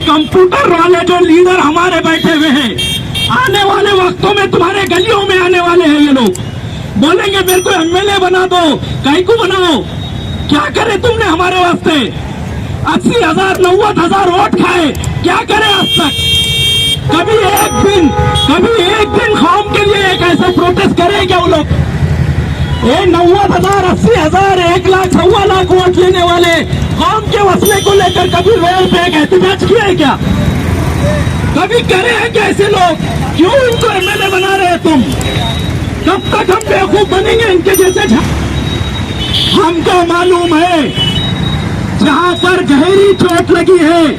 Computer वाले जो leader हमारे बैठे हुए हैं, आने वाले वक्तों में तुम्हारे गलियों में आने वाले हैं ये लोग। बोलेंगे मेरे को एमएलए बना दो, कहीं को बनाओ। क्या करे तुमने हमारे वास्ते? 80,000 90,000 वोट खाए, क्या करे आज तक? कभी एक दिन कौम के लिए एक ऐसा प्रोटेस्ट करे क्या वो लोग? ये 90,000 80,000 1 लाख 1.25 लाख वोट लेने वाले कौम के मसले को लेकर कभी रेल पे एक एहतजाज किया है क्या? कभी करे हैं क्या ऐसे लोग? क्यों इनको एमएलए बना रहे हैं तुम? कब तक हम बेवकूफ बनेंगे इनके जैसे? हमको मालूम है जहां पर गहरी चोट लगी है,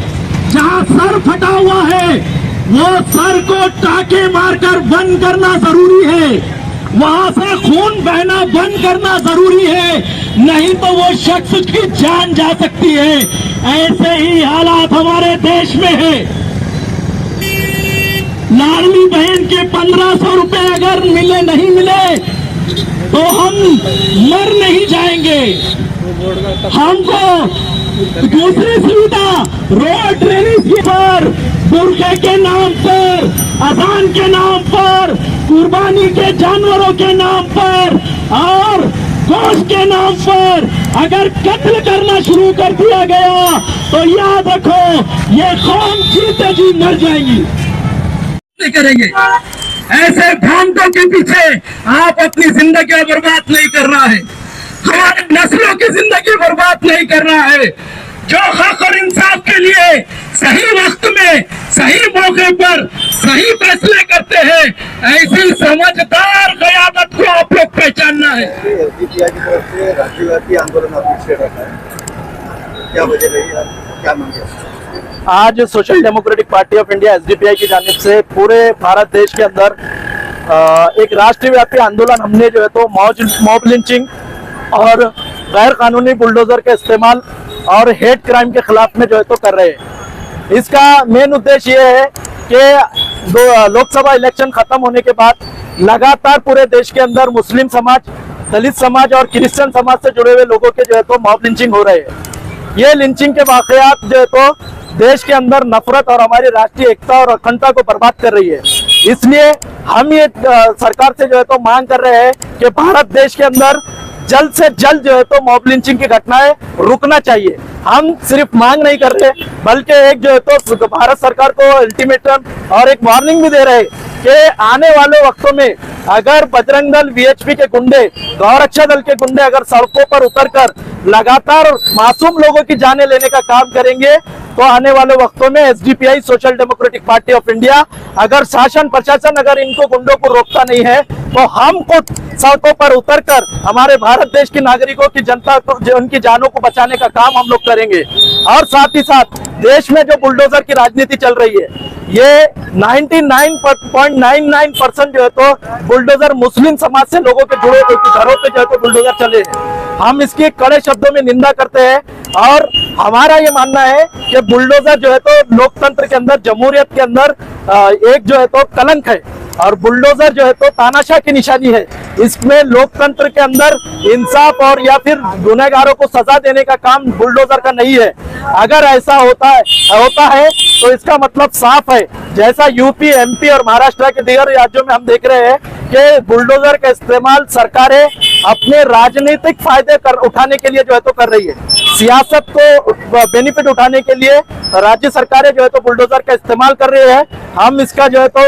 जहां सर फटा हुआ है, वो सर को टाके मारकर बंद करना जरूरी है। वहां से खून बहना बंद करना जरूरी है, नहीं तो वो शख्स की जान जा सकती है। ऐसे ही हालात हमारे देश में है। लाडली बहन के 1500 रुपए अगर नहीं मिले तो हम मर नहीं जाएंगे। हमको दूसरी सुविधा रोड ड्रेनेज पर, बुरखे के नाम पर, अजान के नाम पर, कुर्बानी के जानवरों के नाम पर और गोश्त के नाम पर अगर कत्ल करना शुरू कर दिया गया तो याद रखो ये कौम जीते जी मर जाएगी। करेंगे ऐसे भ्रांतों के पीछे आप अपनी जिंदगी बर्बाद नहीं करना है, हमारे नस्लों की जिंदगी बर्बाद नहीं करना है। जो हक और इंसाफ के लिए सही वक्त में सही मौके पर सही फैसले करते हैं, ऐसी समझदार क़यादत को आप लोग पहचानना है। राज्यव्यापी आंदोलन आपने छेड़ रखा है, क्या वजह रही है, क्या मांगे? आज social democratic party of India SDPI की जानिब से पूरे भारत देश के अंदर एक राष्ट्रव्यापी आंदोलन हमने जो है तो मॉब लिंचिंग और गैर कानूनी बुलडोजर के इस्तेमाल और हेट क्राइम के खिलाफ में जो है तो कर रहे हैं। इसका मेन उद्देश्य ये है कि लोकसभा इलेक्शन खत्म होने के बाद लगातार पूरे देश के अंदर मुस्लिम समाज, दलित समाज और क्रिश्चियन समाज से जुड़े हुए लोगों के जो है तो मॉब लिंचिंग हो रहे हैं। ये लिंचिंग के वाकयात जो है तो देश के अंदर नफरत और हमारी राष्ट्रीय एकता और अखंडता को बर्बाद कर रही है। इसलिए हम ये सरकार से जो है तो मांग कर रहे हैं कि भारत देश के अंदर जल्द से जल्द जो है तो मॉब लिंचिंग की घटनाएं रुकना चाहिए। हम सिर्फ मांग नहीं कर रहे बल्कि एक जो है तो भारत सरकार को अल्टीमेटम और एक वार्निंग भी दे रहे कि आने वाले वक्तों में अगर बजरंग दल, वीएचपी के गुंडे, गौरक्षा दल के गुंडे अगर सड़कों पर उतरकर लगातार मासूम लोगों की जानें लेने का काम करेंगे तो आने वाले वक्तों में SDPI social democratic party of India अगर शासन प्रशासन अगर इनको गुंडों को रोकता नहीं है तो हम खुद सड़कों पर उतरकर हमारे भारत देश के नागरिकों की जनता को, उनकी जानों को बचाने का काम हम लोग करेंगे। और साथ ही साथ देश में जो बुलडोजर की राजनीति चल रही है, ये 99.99% जो है तो बुलडोजर मुस्लिम समाज से लोगों के जुड़े घरों पे जो है तो बुलडोजर चले हैं। हम इसकी कड़े शब्दों में निंदा करते हैं और हमारा ये मानना है कि बुलडोजर जो है तो लोकतंत्र के अंदर, जमहूरियत के अंदर एक जो है तो कलंक है और बुलडोजर जो है तो तानाशाह की निशानी है। इसमें लोकतंत्र के अंदर इंसाफ और या फिर गुनहगारों को सजा देने का काम बुलडोजर का नहीं है। अगर ऐसा होता है तो इसका मतलब साफ है, जैसा यूपी, एमपी और महाराष्ट्र के दीगर राज्यों में हम देख रहे हैं कि बुलडोजर का इस्तेमाल सरकारें अपने राजनीतिक फायदे उठाने के लिए जो है तो कर रही है। सियासत को बेनिफिट उठाने के लिए राज्य सरकारें जो है तो बुलडोजर का इस्तेमाल कर रही है। हम इसका जो है तो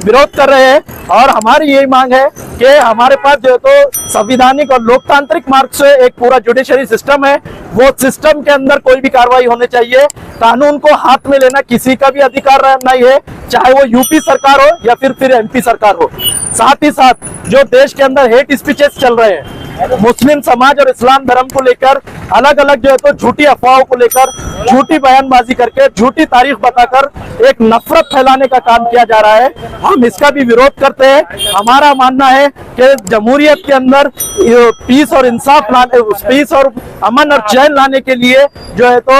विरोध कर रहे हैं और हमारी यही मांग है कि हमारे पास जो है तो संविधानिक और लोकतांत्रिक मार्ग से एक पूरा जुडिशरी सिस्टम है, वो सिस्टम के अंदर कोई भी कार्रवाई होनी चाहिए। कानून को हाथ में लेना किसी का भी अधिकार नहीं है, चाहे वो यूपी सरकार हो या फिर एमपी सरकार हो। साथ ही साथ जो देश के अंदर हेट स्पीचेस चल रहे हैं, मुस्लिम समाज और इस्लाम धर्म को लेकर अलग अलग जो है तो झूठी अफवाहों को लेकर झूठी बयानबाजी करके झूठी तारीख बताकर एक नफरत फैलाने का काम किया जा रहा है, हम इसका भी विरोध करते हैं। हमारा मानना है कि जमहूरियत के अंदर पीस और इंसाफ लाने, पीस और अमन और चैन लाने के लिए जो है तो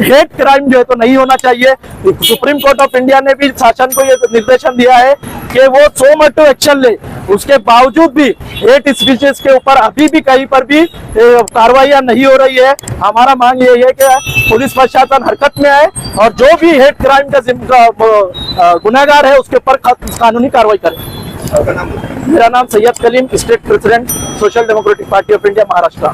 हेट क्राइम जो है तो नहीं होना चाहिए। सुप्रीम कोर्ट ऑफ इंडिया ने भी शासन को ये निर्देशन दिया है कि वो सो मच एक्शन ले, उसके बावजूद भी हेट स्पीचेस के ऊपर अभी भी कहीं पर भी कार्रवाइयां नहीं हो रही है। हमारा मांग ये है कि पुलिस प्रशासन हरकत में आए और जो भी हेट क्राइम का गुनाहगार है उसके ऊपर कानूनी कार्रवाई करे। मेरा नाम Syed Kaleem, state president social democratic party of India Maharashtra.